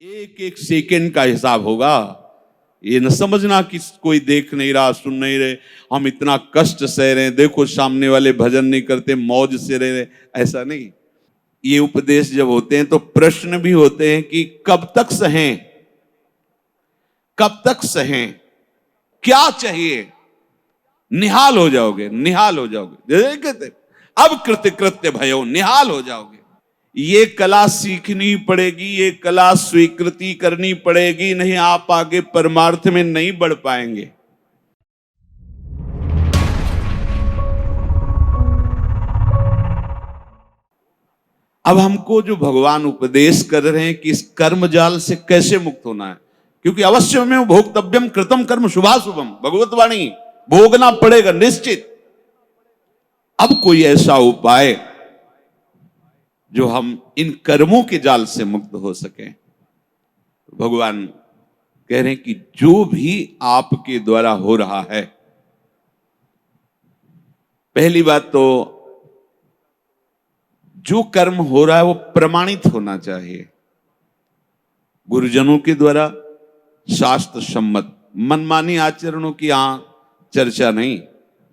एक एक सेकंड का हिसाब होगा। ये न समझना कि कोई देख नहीं रहा, सुन नहीं रहे, हम इतना कष्ट सह रहे हैं, देखो सामने वाले भजन नहीं करते, मौज से रह रहे, ऐसा नहीं। ये उपदेश जब होते हैं तो प्रश्न भी होते हैं कि कब तक सहें, कब तक सहें, क्या चाहिए। निहाल हो जाओगे, निहाल हो जाओगे, जैसे कहते अब कृत्य कृत्य भयो, निहाल हो जाओगे। ये कला सीखनी पड़ेगी, ये कला स्वीकृति करनी पड़ेगी, नहीं आप आगे परमार्थ में नहीं बढ़ पाएंगे। अब हमको जो भगवान उपदेश कर रहे हैं कि इस कर्म जाल से कैसे मुक्त होना है, क्योंकि अवश्य में भोक्तव्यम कृतम कर्म शुभाशुभम, भगवत वाणी, भोगना पड़ेगा निश्चित। अब कोई ऐसा उपाय जो हम इन कर्मों के जाल से मुक्त हो सके। भगवान कह रहे हैं कि जो भी आपके द्वारा हो रहा है, पहली बात तो जो कर्म हो रहा है वो प्रमाणित होना चाहिए, गुरुजनों के द्वारा शास्त्र सम्मत। मनमानी आचरणों की यहां चर्चा नहीं,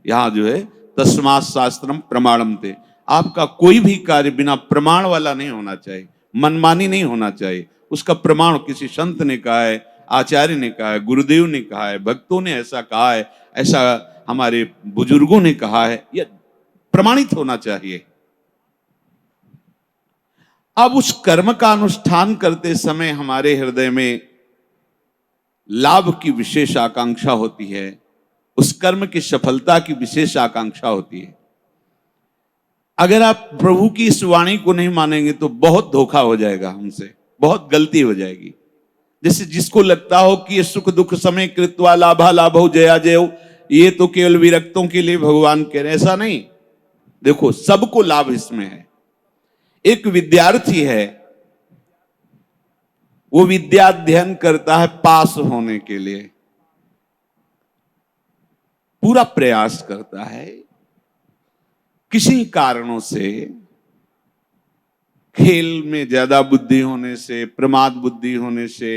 यहां जो है तस्मात् शास्त्रम प्रमाणम थे। आपका कोई भी कार्य बिना प्रमाण वाला नहीं होना चाहिए, मनमानी नहीं होना चाहिए। उसका प्रमाण किसी संत ने कहा है, आचार्य ने कहा है, गुरुदेव ने कहा है, भक्तों ने ऐसा कहा है, ऐसा हमारे बुजुर्गों ने कहा है, यह प्रमाणित होना चाहिए। अब उस कर्म का अनुष्ठान करते समय हमारे हृदय में लाभ की विशेष आकांक्षा होती है, उस कर्म की सफलता की विशेष आकांक्षा होती है। अगर आप प्रभु की इस वाणी को नहीं मानेंगे तो बहुत धोखा हो जाएगा हमसे, बहुत गलती हो जाएगी। जैसे जिसको लगता हो कि ये सुख दुख समय कृत्वा लाभा लाभो जया जयो, ये तो केवल विरक्तों के लिए भगवान कह रहे हैं, ऐसा नहीं। देखो सबको लाभ इसमें है। एक विद्यार्थी है, वो विद्या अध्ययन करता है पास होने के लिए, पूरा प्रयास करता है, किसी कारणों से, खेल में ज्यादा बुद्धि होने से, प्रमाद बुद्धि होने से,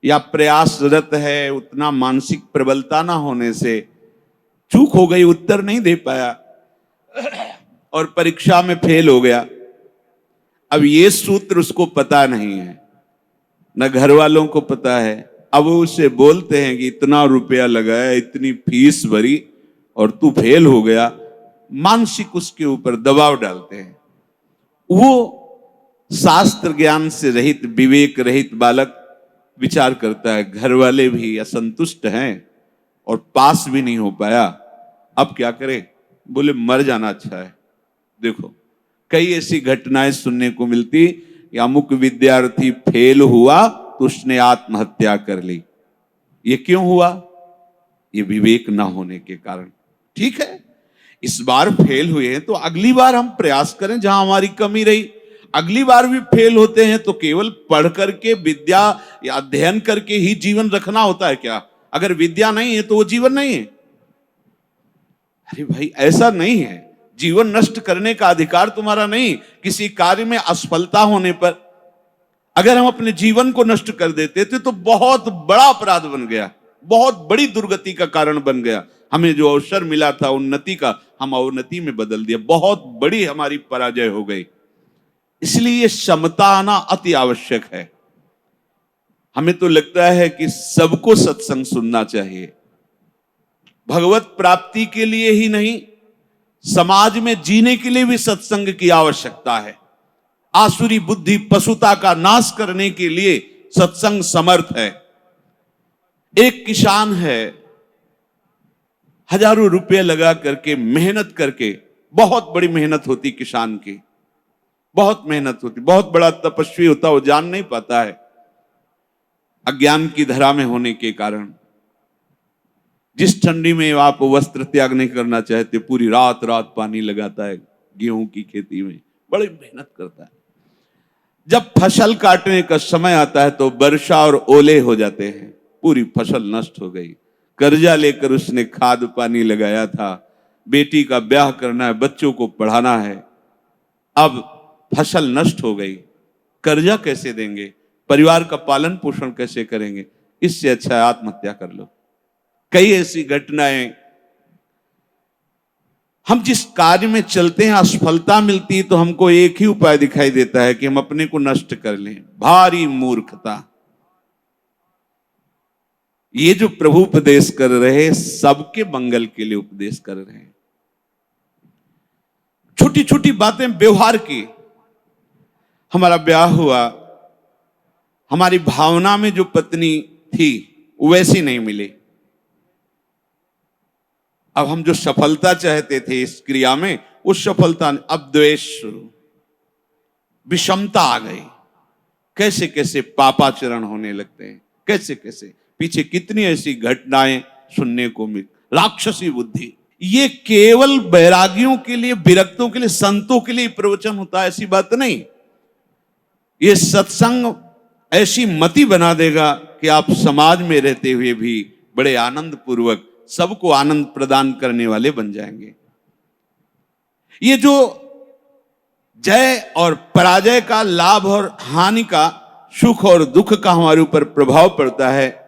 या प्रयासरत है उतना मानसिक प्रबलता ना होने से चूक हो गई, उत्तर नहीं दे पाया और परीक्षा में फेल हो गया। अब ये सूत्र उसको पता नहीं है, न घर वालों को पता है। अब उसे बोलते हैं कि इतना रुपया लगाया, इतनी फीस भरी और तू फेल हो गया, मानसिक उसके ऊपर दबाव डालते हैं। वो शास्त्र ज्ञान से रहित, विवेक रहित बालक विचार करता है, घर वाले भी असंतुष्ट हैं और पास भी नहीं हो पाया, अब क्या करे। बोले मर जाना अच्छा है। देखो कई ऐसी घटनाएं सुनने को मिलती, अमुक विद्यार्थी फेल हुआ तो उसने आत्महत्या कर ली। ये क्यों हुआ? ये विवेक ना होने के कारण। ठीक है, इस बार फेल हुए हैं तो अगली बार हम प्रयास करें, जहां हमारी कमी रही। अगली बार भी फेल होते हैं तो केवल पढ़ करके, विद्या या अध्ययन करके ही जीवन रखना होता है क्या? अगर विद्या नहीं है तो वो जीवन नहीं है। अरे भाई ऐसा नहीं है, जीवन नष्ट करने का अधिकार तुम्हारा नहीं। किसी कार्य में असफलता होने पर अगर हम अपने जीवन को नष्ट कर देते थे तो बहुत बड़ा अपराध बन गया, बहुत बड़ी दुर्गति का कारण बन गया। हमें जो अवसर मिला था उन्नति का, हम अवनति में बदल दिया, बहुत बड़ी हमारी पराजय हो गई। इसलिए समता आना अति आवश्यक है। हमें तो लगता है कि सबको सत्संग सुनना चाहिए, भगवत प्राप्ति के लिए ही नहीं, समाज में जीने के लिए भी सत्संग की आवश्यकता है। आसुरी बुद्धि पशुता का नाश करने के लिए सत्संग समर्थ है। एक किसान है, हजारों रुपए लगा करके, मेहनत करके, बहुत बड़ी मेहनत होती किसान की, बहुत मेहनत होती, बहुत बड़ा तपस्वी होता, वो जान नहीं पाता है अज्ञान की धरा में होने के कारण। जिस ठंडी में आप वस्त्र त्याग नहीं करना चाहते, पूरी रात रात पानी लगाता है गेहूं की खेती में, बड़ी मेहनत करता है। जब फसल काटने का समय आता है तो वर्षा और ओले हो जाते हैं, पूरी फसल नष्ट हो गई। कर्जा लेकर उसने खाद पानी लगाया था, बेटी का ब्याह करना है, बच्चों को पढ़ाना है, अब फसल नष्ट हो गई, कर्जा कैसे देंगे? परिवार का पालन पोषण कैसे करेंगे? इससे अच्छा है आत्महत्या कर लो। कई ऐसी घटनाएं, हम जिस कार्य में चलते हैं असफलता मिलती है तो हमको एक ही उपाय दिखाई देता है कि हम अपने को नष्ट कर लें। भारी मूर्खता। ये जो प्रभु उपदेश कर रहे हैं सबके मंगल के लिए उपदेश कर रहे हैं। छोटी छोटी बातें व्यवहार की। हमारा ब्याह हुआ, हमारी भावना में जो पत्नी थी वैसी नहीं मिली। अब हम जो सफलता चाहते थे इस क्रिया में, उस सफलता ने, अब द्वेष शुरू, विषमता आ गई। कैसे कैसे पापाचरण होने लगते हैं, कैसे कैसे पीछे कितनी ऐसी घटनाएं सुनने को मिल। राक्षसी बुद्धि। ये केवल बैरागियों के लिए, विरक्तों के लिए, संतों के लिए प्रवचन होता है ऐसी बात नहीं। ये सत्संग ऐसी मति बना देगा कि आप समाज में रहते हुए भी बड़े आनंद पूर्वक सबको आनंद प्रदान करने वाले बन जाएंगे। ये जो जय और पराजय का, लाभ और हानि का, सुख और दुख का हमारे ऊपर प्रभाव पड़ता है,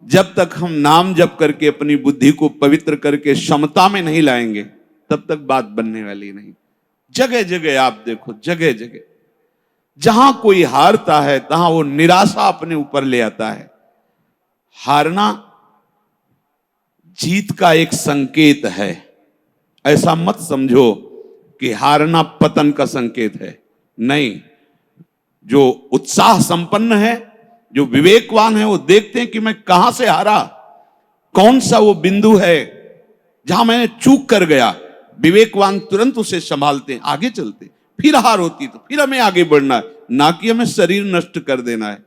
जब तक हम नाम जप करके अपनी बुद्धि को पवित्र करके समता में नहीं लाएंगे तब तक बात बनने वाली नहीं। जगह जगह आप देखो, जगह जगह जहां कोई हारता है तहां वो निराशा अपने ऊपर ले आता है। हारना जीत का एक संकेत है। ऐसा मत समझो कि हारना पतन का संकेत है। नहीं, जो उत्साह संपन्न है, जो विवेकवान है, वो देखते हैं कि मैं कहां से हारा, कौन सा वो बिंदु है जहां मैंने चूक कर गया। विवेकवान तुरंत उसे संभालते हैं, आगे चलते। फिर हार होती तो फिर हमें आगे बढ़ना है, ना कि हमें शरीर नष्ट कर देना है,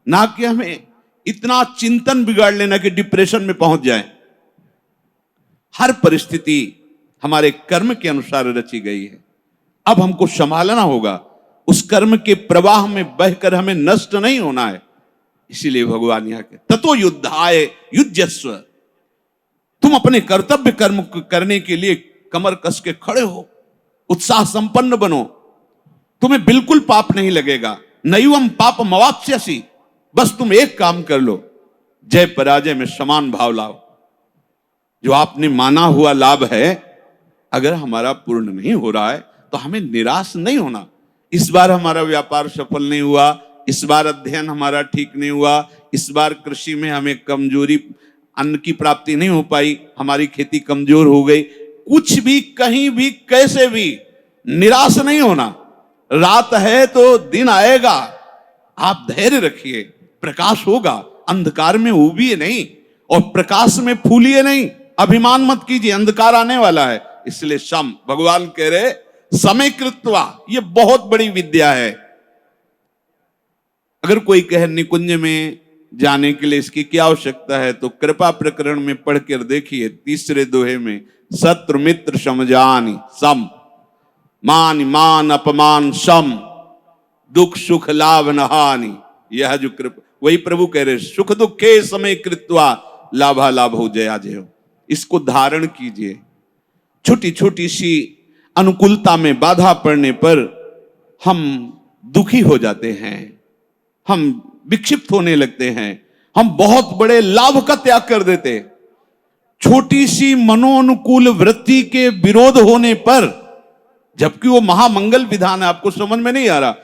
ना कि हमें इतना चिंतन बिगाड़ लेना कि डिप्रेशन में पहुंच जाए। हर परिस्थिति हमारे कर्म के अनुसार रची गई है। अब हमको संभालना होगा, उस कर्म के प्रवाह में बहकर हमें नष्ट नहीं होना है। इसीलिए भगवान यहां के ततो युद्धाय युज्यस्व। तुम अपने कर्तव्य कर्म करने के लिए कमर कस के खड़े हो, उत्साह संपन्न बनो, तुम्हें बिल्कुल पाप नहीं लगेगा। नैवम पाप मवाप्स्यसि। बस तुम एक काम कर लो, जय पराजय में समान भाव लाओ। जो आपने माना हुआ लाभ है, अगर हमारा पूर्ण नहीं हो रहा है तो हमें निराश नहीं होना। इस बार हमारा व्यापार सफल नहीं हुआ, इस बार अध्ययन हमारा ठीक नहीं हुआ, इस बार कृषि में हमें कमजोरी, अन्न की प्राप्ति नहीं हो पाई, हमारी खेती कमजोर हो गई। कुछ भी, कहीं भी, कैसे भी निराश नहीं होना। रात है तो दिन आएगा, आप धैर्य रखिए, प्रकाश होगा। अंधकार में उबिए नहीं और प्रकाश में फूलिए नहीं। अभिमान मत कीजिए, अंधकार आने वाला है। इसलिए सम, भगवान कह रहे समय कृत्वा, ये बहुत बड़ी विद्या है। अगर कोई कहे निकुंज में जाने के लिए इसकी क्या आवश्यकता है, तो कृपा प्रकरण में पढ़कर देखिए, तीसरे दोहे में, शत्रु मित्र समझानी सम, मान मान अपमान सम, दुख सुख लाभ न हानि। यह जो कृपा, वही प्रभु कह रहे, सुख दुखे समय कृत्वा लाभा लाभ हो जया जय। इसको धारण कीजिए। छोटी छोटी सी अनुकूलता में बाधा पड़ने पर हम दुखी हो जाते हैं, हम विक्षिप्त होने लगते हैं, हम बहुत बड़े लाभ का त्याग कर देते। छोटी सी मनोनुकूल वृत्ति के विरोध होने पर, जबकि वो महामंगल विधान है, आपको समझ में नहीं आ रहा,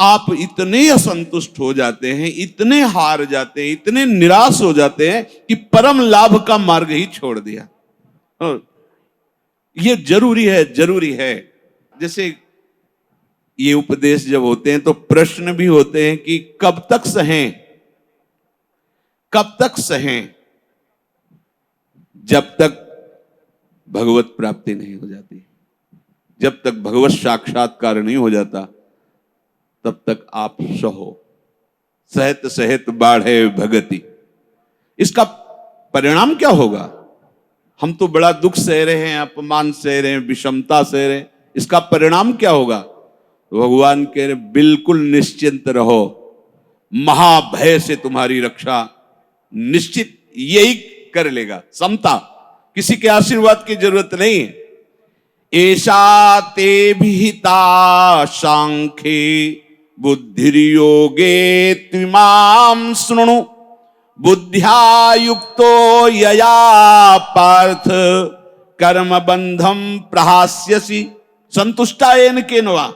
आप इतने असंतुष्ट हो जाते हैं, इतने हार जाते हैं, इतने निराश हो जाते हैं कि परम लाभ का मार्ग ही छोड़ दिया। ये जरूरी है, जरूरी है। जैसे ये उपदेश जब होते हैं तो प्रश्न भी होते हैं कि कब तक सहें, कब तक सहें? जब तक भगवत प्राप्ति नहीं हो जाती, जब तक भगवत साक्षात्कार नहीं हो जाता, तब तक आप सहो। सहत सहत बाढ़े भगति। इसका परिणाम क्या होगा? हम तो बड़ा दुख सह रहे हैं, अपमान सह रहे हैं, विषमता सह रहे हैं, इसका परिणाम क्या होगा? तो भगवान कह रहे बिल्कुल निश्चिंत रहो, महाभय से तुम्हारी रक्षा निश्चित यही कर लेगा। समता, किसी के आशीर्वाद की जरूरत नहीं है। ऐसा ते विहिता सांख्ये बुद्धिर्योगे त्विमां शृणु बुद्ध्या युक्तो यया पार्थ कर्म बंधम प्रहास्यसि संतुष्टायेन केनवा।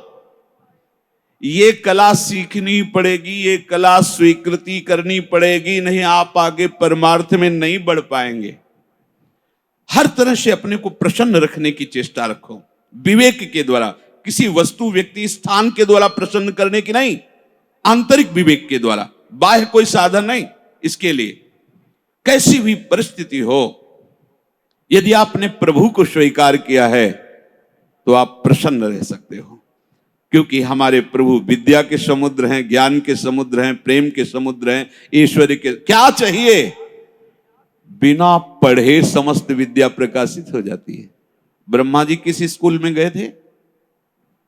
ये कला सीखनी पड़ेगी, ये कला स्वीकृति करनी पड़ेगी, नहीं आप आगे परमार्थ में नहीं बढ़ पाएंगे। हर तरह से अपने को प्रसन्न रखने की चेष्टा रखो, विवेक के द्वारा, किसी वस्तु व्यक्ति स्थान के द्वारा प्रसन्न करने की नहीं, आंतरिक विवेक के द्वारा, बाह्य कोई साधन नहीं। इसके लिए कैसी भी परिस्थिति हो, यदि आपने प्रभु को स्वीकार किया है तो आप प्रसन्न रह सकते हो, क्योंकि हमारे प्रभु विद्या के समुद्र हैं, ज्ञान के समुद्र हैं, प्रेम के समुद्र हैं, ऐश्वर्य के। क्या चाहिए? बिना पढ़े समस्त विद्या प्रकाशित हो जाती है। ब्रह्मा जी किस स्कूल में गए थे?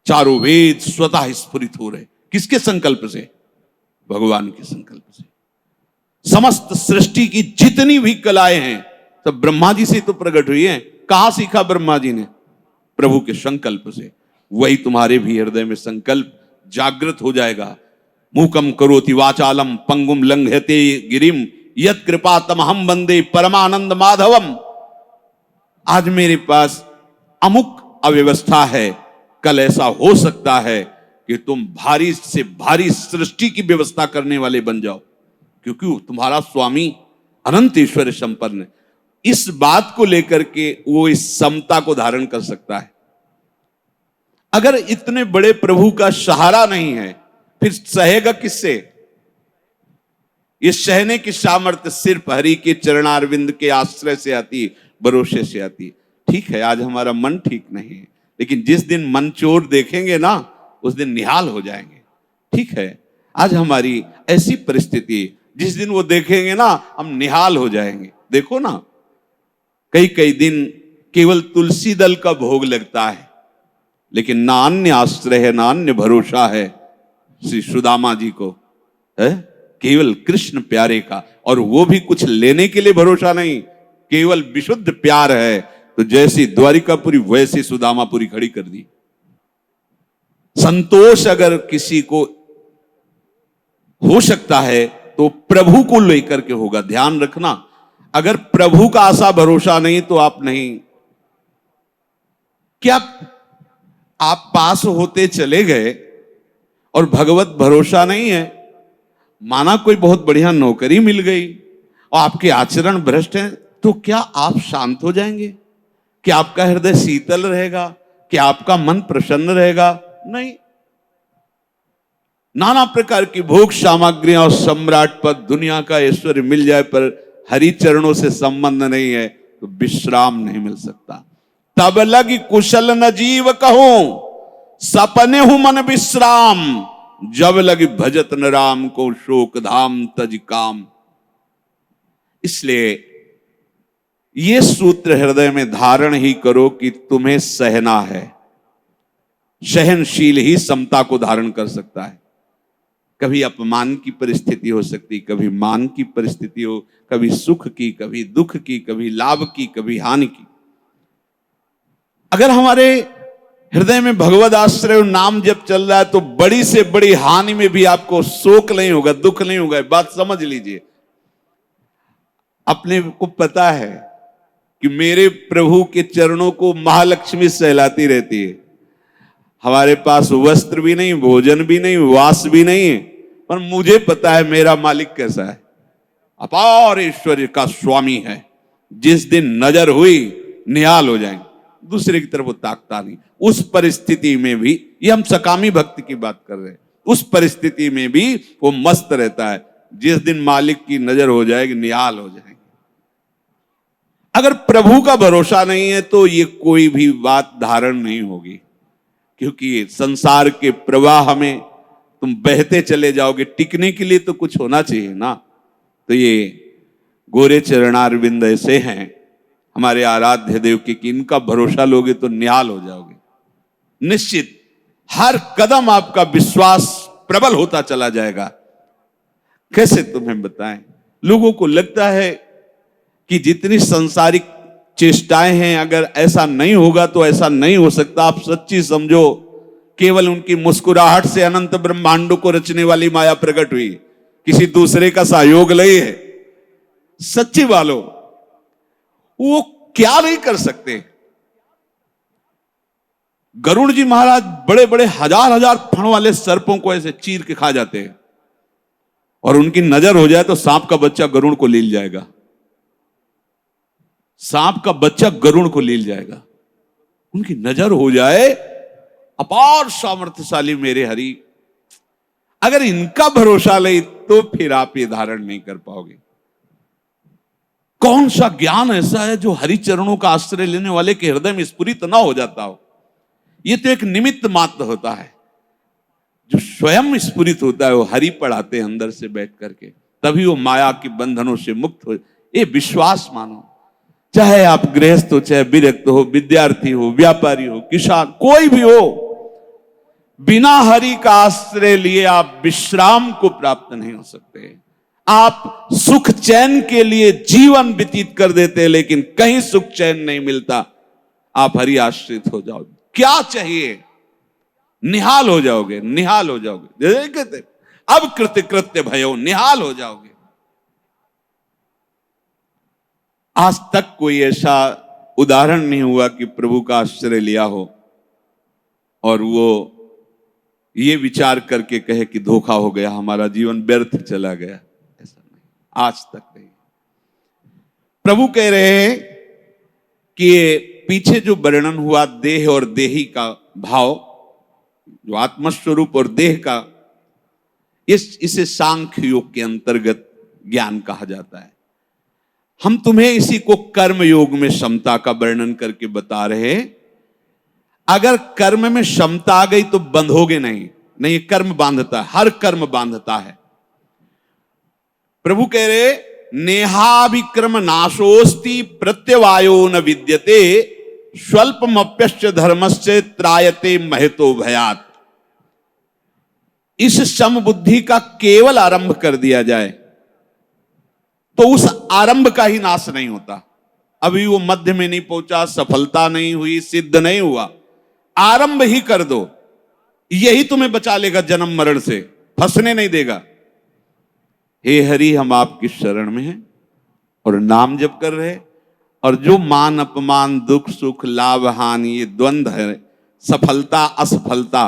चारों वेद स्वतः स्फुरित हो रहे। किसके संकल्प से? भगवान के संकल्प से। समस्त सृष्टि की जितनी भी कलाएं हैं सब ब्रह्मा जी से तो प्रकट हुई हैं। कहां सीखा ब्रह्मा जी ने? प्रभु के संकल्प से। वही तुम्हारे भी हृदय में संकल्प जागृत हो जाएगा। मूकम करोति वाचालम पंगुम लंघयते गिरिम यत् कृपा तमहम वंदे परमानंद माधवम। आज मेरे पास अमुक अव्यवस्था है, कल ऐसा हो सकता है कि तुम भारी से भारी सृष्टि की व्यवस्था करने वाले बन जाओ, क्योंकि तुम्हारा स्वामी अनंत ईश्वर संपन्न है। इस बात को लेकर के वो इस समता को धारण कर सकता है। अगर इतने बड़े प्रभु का सहारा नहीं है फिर सहेगा किससे? ये सहने की सामर्थ्य सिर्फ हरि के चरणारविंद के आश्रय से आती है, भरोसे से आती है। ठीक है, आज हमारा मन ठीक नहीं है, लेकिन जिस दिन मन चोर देखेंगे ना उस दिन निहाल हो जाएंगे। ठीक है, आज हमारी ऐसी परिस्थिति, जिस दिन वो देखेंगे ना हम निहाल हो जाएंगे। देखो ना, कई कई दिन केवल तुलसी दल का भोग लगता है, लेकिन ना अन्य आश्रय है, ना अन्य भरोसा है श्री सुदामा जी को, है केवल कृष्ण प्यारे का। और वो भी कुछ लेने के लिए भरोसा नहीं, केवल विशुद्ध प्यार है। तो जैसी द्वारिकापुरी वैसी सुदामापुरी खड़ी कर दी। संतोष अगर किसी को हो सकता है तो प्रभु को लेकर के होगा। ध्यान रखना, अगर प्रभु का आशा भरोसा नहीं तो आप नहीं। क्या आप पास होते चले गए और भगवत भरोसा नहीं है? माना कोई बहुत बढ़िया नौकरी मिल गई और आपके आचरण भ्रष्ट हैं, तो क्या आप शांत हो जाएंगे? क्या आपका हृदय शीतल रहेगा? क्या आपका मन प्रसन्न रहेगा? नहीं। नाना प्रकार की भोग सामग्रियां और सम्राट पद, दुनिया का ऐश्वर्य मिल जाए पर हरि चरणों से संबंध नहीं है तो विश्राम नहीं मिल सकता। तब लगी कुशल न जीव कहूं, सपने हूं मन विश्राम, जब लगी भजत न राम को शोक धाम तज काम। इसलिए ये सूत्र हृदय में धारण ही करो कि तुम्हें सहना है। सहनशील ही समता को धारण कर सकता है। कभी अपमान की परिस्थिति हो सकती, कभी मान की परिस्थिति हो, कभी सुख की, कभी दुख की, कभी लाभ की, कभी हानि की। अगर हमारे हृदय में भगवद आश्रय नाम जब चल रहा है तो बड़ी से बड़ी हानि में भी आपको शोक नहीं होगा, दुख नहीं होगा। बात समझ लीजिए। अपने को पता है कि मेरे प्रभु के चरणों को महालक्ष्मी सहलाती रहती है। हमारे पास वस्त्र भी नहीं, भोजन भी नहीं, वास भी नहीं है, पर मुझे पता है मेरा मालिक कैसा है। अपार ऐश्वर्य का स्वामी है। जिस दिन नजर हुई निहाल हो जाएंगे, दूसरे की तरफ वो ताकता नहीं। उस परिस्थिति में भी, ये हम सकामी भक्ति की बात कर रहे हैं, उस परिस्थिति में भी वो मस्त रहता है। जिस दिन मालिक की नजर हो जाएगी निहाल हो जाएंगे। अगर प्रभु का भरोसा नहीं है तो ये कोई भी बात धारण नहीं होगी, क्योंकि संसार के प्रवाह में तुम बहते चले जाओगे। टिकने के लिए तो कुछ होना चाहिए ना। तो ये गोरे चरणारविंद ऐसे हैं हमारे आराध्य देव के कि इनका भरोसा लोगे तो निहाल हो जाओगे। निश्चित हर कदम आपका विश्वास प्रबल होता चला जाएगा। कैसे तुम्हें बताएं, लोगों को लगता है कि जितनी सांसारिक चेष्टाएं हैं, अगर ऐसा नहीं होगा तो ऐसा नहीं हो सकता। आप सच्ची समझो केवल उनकी मुस्कुराहट से अनंत ब्रह्मांडों को रचने वाली माया प्रकट हुई, किसी दूसरे का सहयोग नहीं है। सच्ची वालों, वो क्या नहीं कर सकते। गरुड़ जी महाराज बड़े बड़े हजार हजार फण वाले सर्पों को ऐसे चीर के खा जाते हैं, और उनकी नजर हो जाए तो सांप का बच्चा गरुड़ को लील जाएगा। सांप का बच्चा गरुड़ को लील जाएगा, उनकी नजर हो जाए। अपार सामर्थ्यशाली मेरे हरि, अगर इनका भरोसा ले तो फिर आप ये धारण नहीं कर पाओगे। कौन सा ज्ञान ऐसा है जो हरि चरणों का आश्रय लेने वाले के हृदय में स्फुरित ना हो जाता हो। ये तो एक निमित्त मात्र होता है, जो स्वयं स्फुरित होता है वो हरि पढ़ाते हैं अंदर से बैठ करके, तभी वो माया के बंधनों से मुक्त हो। ये विश्वास मानो, चाहे आप गृहस्थ हो, चाहे विरक्त हो, विद्यार्थी हो, व्यापारी हो, किसान, कोई भी हो, बिना हरि का आश्रय लिए आप विश्राम को प्राप्त नहीं हो सकते। आप सुख चैन के लिए जीवन व्यतीत कर देते हैं, लेकिन कहीं सुख चैन नहीं मिलता। आप हरि आश्रित हो जाओ, क्या चाहिए निहाल हो जाओगे, निहाल हो जाओगे। जैसे कहते अब कृत्य कृत्य भयो, निहाल हो जाओगे। आज तक कोई ऐसा उदाहरण नहीं हुआ कि प्रभु का आश्रय लिया हो और वो ये विचार करके कहे कि धोखा हो गया, हमारा जीवन व्यर्थ चला गया। ऐसा नहीं, आज तक नहीं। प्रभु कह रहे हैं कि पीछे जो वर्णन हुआ देह और देही का भाव, जो आत्मस्वरूप और देह का, इसे सांख्य योग के अंतर्गत ज्ञान कहा जाता है। हम तुम्हें इसी को कर्म योग में समता का वर्णन करके बता रहे हैं। अगर कर्म में क्षमता आ गई तो बंधोगे नहीं, नहीं कर्म बांधता है, हर कर्म बांधता है। प्रभु कह रहे नेहाभिक्रम नाशोस्ति प्रत्यवायो न विद्यते स्वल्पमप्यश्च धर्मस्य त्रायते महतो भयात। इस समबुद्धि का केवल आरंभ कर दिया जाए तो उस आरंभ का ही नाश नहीं होता। अभी वो मध्य में नहीं पहुंचा, सफलता नहीं हुई, सिद्ध नहीं हुआ, आरंभ ही कर दो, यही तुम्हें बचा लेगा जन्म मरण से, फंसने नहीं देगा। हे हरि, हम आपकी शरण में हैं और नाम जप कर रहे, और जो मान अपमान, दुख सुख, लाभ हानि, ये द्वंद्व है, सफलता असफलता,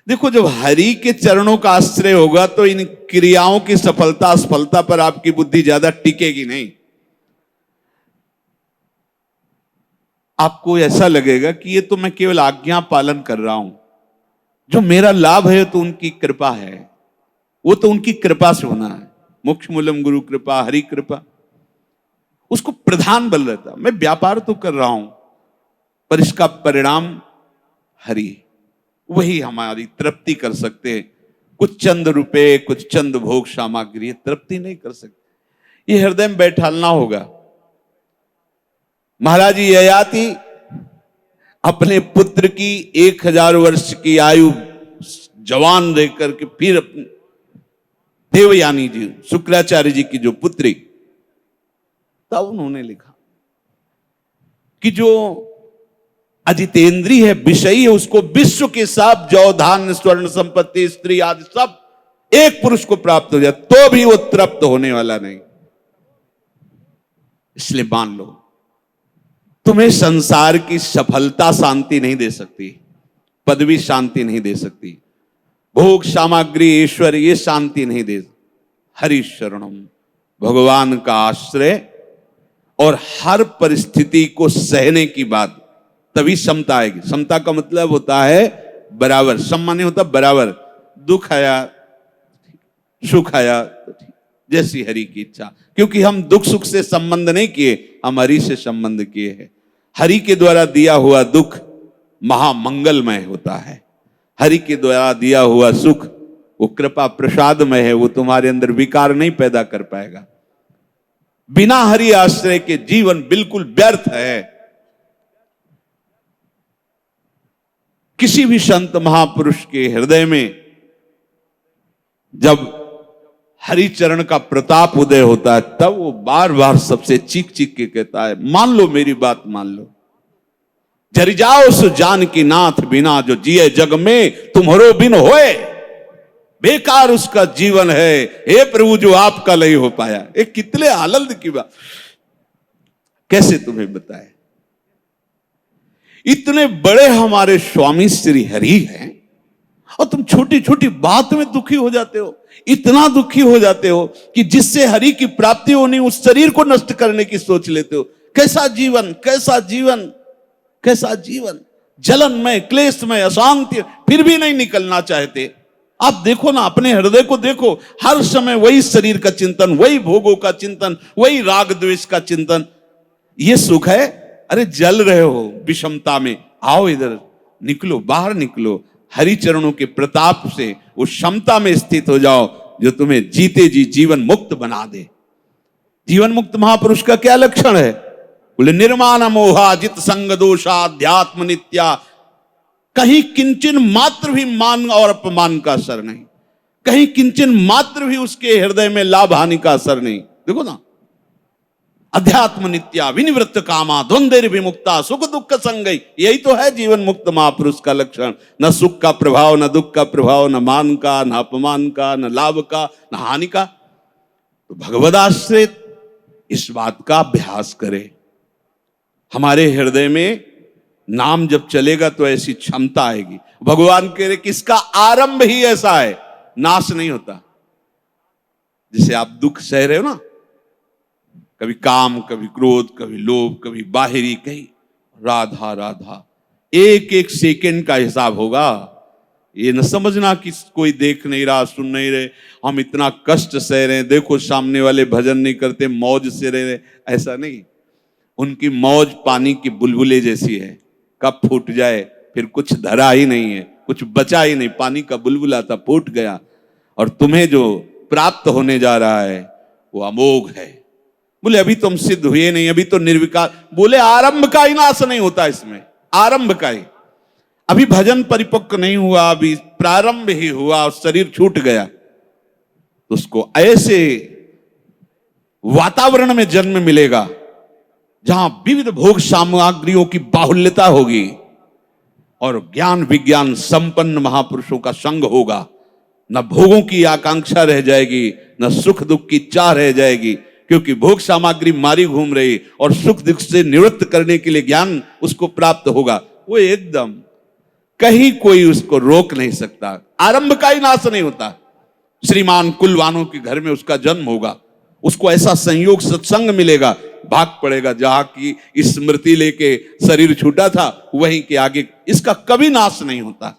देखो जब हरि के चरणों का आश्रय होगा तो इन क्रियाओं की सफलता असफलता पर आपकी बुद्धि ज्यादा टिकेगी नहीं। आपको ऐसा लगेगा कि ये तो मैं केवल आज्ञा पालन कर रहा हूं, जो मेरा लाभ है तो उनकी कृपा है, वो तो उनकी कृपा से होना है। मोक्ष मूलम गुरु कृपा, हरि कृपा, उसको प्रधान बल रहता। मैं व्यापार तो कर रहा हूं पर इसका परिणाम हरि, वही हमारी तृप्ति कर सकते हैं। कुछ चंद रुपए, कुछ चंद भोग सामग्री तृप्ति नहीं कर सकते। ये हृदय में बैठालना होगा। महाराज ययाति अपने पुत्र की 1000 वर्ष की आयु जवान रह करके फिर अपने देवयानी जी, शुक्राचार्य जी की जो पुत्री, तब उन्होंने लिखा कि जो अजितेंद्री है, विषयी है, उसको विश्व के सब जौ धान्य स्वर्ण संपत्ति स्त्री आदि सब एक पुरुष को प्राप्त हो जाए तो भी वो तृप्त होने वाला नहीं। इसलिए मान लो, तुम्हें संसार की सफलता शांति नहीं दे सकती, पदवी शांति नहीं दे सकती, भोग सामग्री ईश्वर ये शांति नहीं दे। हरि शरणम, भगवान का आश्रय और हर परिस्थिति को सहने की बात, तभी समता आएगी। समता का मतलब होता है बराबर, सम्मान नहीं होता बराबर। दुख आया, सुख आया तो ठीक, जैसी हरि की इच्छा, क्योंकि हम दुख सुख से संबंध नहीं किए, हम हरि से संबंध किए हैं। हरि के द्वारा दिया हुआ दुख महामंगलमय होता है, हरि के द्वारा दिया हुआ सुख वो कृपा प्रसादमय है, वो तुम्हारे अंदर विकार नहीं पैदा कर पाएगा। बिना हरि आश्रय के जीवन बिल्कुल व्यर्थ है। किसी भी संत महापुरुष के हृदय में जब हरि चरण का प्रताप उदय होता है, तब वो बार बार सबसे चीख चीख के कहता है, मान लो मेरी बात मान लो। जरि जाओ सो जान की नाथ बिना, जो जिए जग में तुम्हारो बिन होए, बेकार उसका जीवन है, हे प्रभु जो आपका नहीं हो पाया। एक कितने आनंद की बात, कैसे तुम्हें बताए। इतने बड़े हमारे स्वामी श्री हरि हैं और तुम छोटी छोटी बात में दुखी हो जाते हो, इतना दुखी हो जाते हो कि जिससे हरि की प्राप्ति होनी उस शरीर को नष्ट करने की सोच लेते हो। कैसा जीवन, कैसा जीवन, कैसा जीवन, जलनमय, क्लेशमय, अशांति, फिर भी नहीं निकलना चाहते। आप देखो ना, अपने हृदय को देखो, हर समय वही शरीर का चिंतन, वही भोगों का चिंतन, वही राग द्वेष का चिंतन। ये सुख है? अरे जल रहे हो विषमता में, आओ इधर निकलो, बाहर निकलो, हरि चरणों के प्रताप से उस क्षमता में स्थित हो जाओ जो तुम्हें जीते जी जीवन मुक्त बना दे। जीवन मुक्त महापुरुष का क्या लक्षण है? बोले निर्माण मोहा जित संग दोषा अध्यात्म नित्या, कहीं किंचन मात्र भी मान और अपमान का असर नहीं, कहीं किंचन मात्र भी उसके हृदय में लाभ हानि का असर नहीं। देखो ना, अध्यात्म नित्या विनिवृत्त कामा द्वंद्व विमुक्ता सुख दुख संगई, यही तो है जीवन मुक्त महापुरुष का लक्षण। न सुख का प्रभाव, न दुख का प्रभाव, न मान का, न अपमान का, न लाभ का, न हानि का। तो भगवदाश्रित इस बात का अभ्यास करे। हमारे हृदय में नाम जब चलेगा तो ऐसी क्षमता आएगी। भगवान कह रहे कि इसका आरंभ ही ऐसा है, नाश नहीं होता। जिसे आप दुख सह रहे हो ना, कभी काम, कभी क्रोध, कभी लोभ, कभी बाहरी, कहीं राधा राधा, एक एक सेकंड का हिसाब होगा। ये न समझना कि कोई देख नहीं रहा, सुन नहीं रहे, हम इतना कष्ट सह रहे हैं, देखो सामने वाले भजन नहीं करते, मौज से रह रहे, ऐसा नहीं। उनकी मौज पानी की बुलबुले जैसी है, कब फूट जाए फिर कुछ धरा ही नहीं है, कुछ बचा ही नहीं, पानी का बुलबुला था, फूट गया। और तुम्हें जो प्राप्त होने जा रहा है वो अमोघ है। बोले अभी तुम सिद्ध हुए नहीं, अभी तो निर्विकार। बोले आरंभ का ही नाश नहीं होता इसमें, आरंभ का ही। अभी भजन परिपक्व नहीं हुआ, अभी प्रारंभ ही हुआ और शरीर छूट गया, तो उसको ऐसे वातावरण में जन्म मिलेगा जहां विविध भोग सामग्रियों की बाहुल्यता होगी और ज्ञान विज्ञान संपन्न महापुरुषों का संग होगा। न भोगों की आकांक्षा रह जाएगी, न सुख दुख की चाह रह जाएगी, क्योंकि भोग सामग्री मारी घूम रही और सुख दुख से निवृत्त करने के लिए ज्ञान उसको प्राप्त होगा। वो एकदम कहीं कोई उसको रोक नहीं सकता, आरंभ का ही नाश नहीं होता। श्रीमान कुलवानों के घर में उसका जन्म होगा, उसको ऐसा संयोग सत्संग मिलेगा, भाग पड़ेगा जहां की स्मृति लेके शरीर छूटा था वहीं के आगे। इसका कभी नाश नहीं होता।